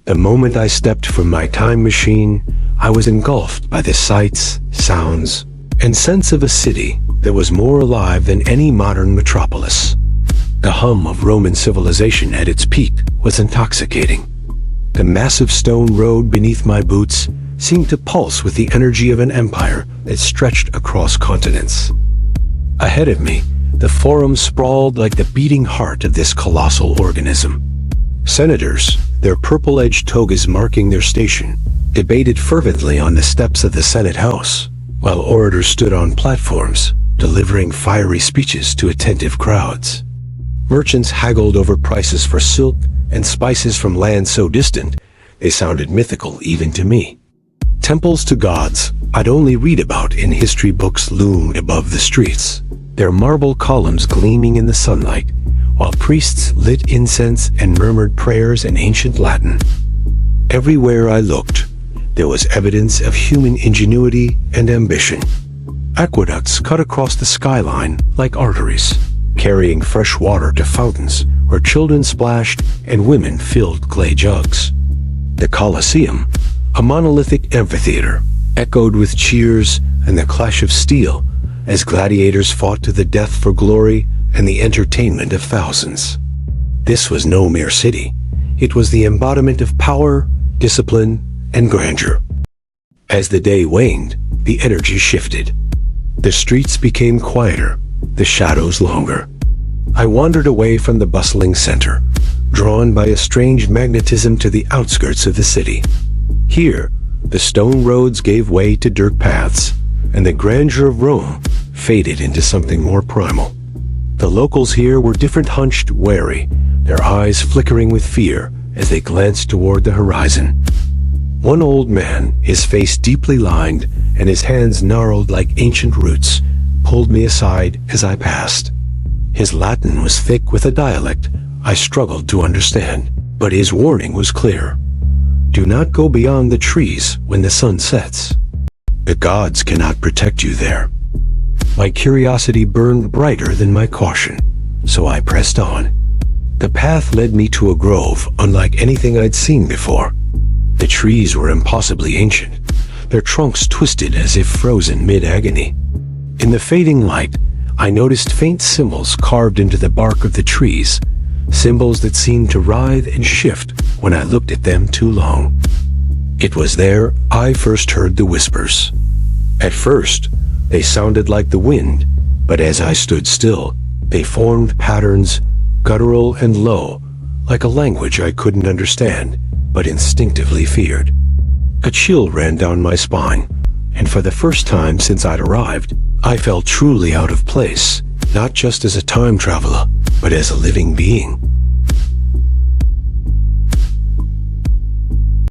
The moment I stepped from my time machine, I was engulfed by the sights, sounds, and sense of a city that was more alive than any modern metropolis. The hum of Roman civilization at its peak was intoxicating. The massive stone road beneath my boots seemed to pulse with the energy of an empire that stretched across continents. Ahead of me, the Forum sprawled like the beating heart of this colossal organism. Senators, their purple-edged togas marking their station, debated fervently on the steps of the Senate House, while orators stood on platforms, delivering fiery speeches to attentive crowds. Merchants haggled over prices for silk and spices from lands so distant, they sounded mythical even to me. Temples to gods I'd only read about in history books loomed above the streets, their marble columns gleaming in the sunlight, while priests lit incense and murmured prayers in ancient Latin. Everywhere I looked, there was evidence of human ingenuity and ambition. Aqueducts cut across the skyline like arteries, carrying fresh water to fountains where children splashed and women filled clay jugs. The Colosseum, a monolithic amphitheater, echoed with cheers and the clash of steel as gladiators fought to the death for glory and the entertainment of thousands. This was no mere city. It was the embodiment of power, discipline, and grandeur. As the day waned, the energy shifted. The streets became quieter, the shadows longer. I wandered away from the bustling center, drawn by a strange magnetism to the outskirts of the city. Here, the stone roads gave way to dirt paths, and the grandeur of Rome faded into something more primal. The locals here were different, hunched, wary, their eyes flickering with fear as they glanced toward the horizon. One old man, his face deeply lined and his hands gnarled like ancient roots, pulled me aside as I passed. His Latin was thick with a dialect I struggled to understand, but his warning was clear. Do not go beyond the trees when the sun sets. The gods cannot protect you there. My curiosity burned brighter than my caution, so I pressed on. The path led me to a grove unlike anything I'd seen before. The trees were impossibly ancient, their trunks twisted as if frozen mid-agony. In the fading light, I noticed faint symbols carved into the bark of the trees, symbols that seemed to writhe and shift when I looked at them too long. It was there I first heard the whispers. At first, they sounded like the wind, but as I stood still, they formed patterns, guttural and low, like a language I couldn't understand, but instinctively feared. A chill ran down my spine, and for the first time since I'd arrived, I felt truly out of place, not just as a time traveler, but as a living being.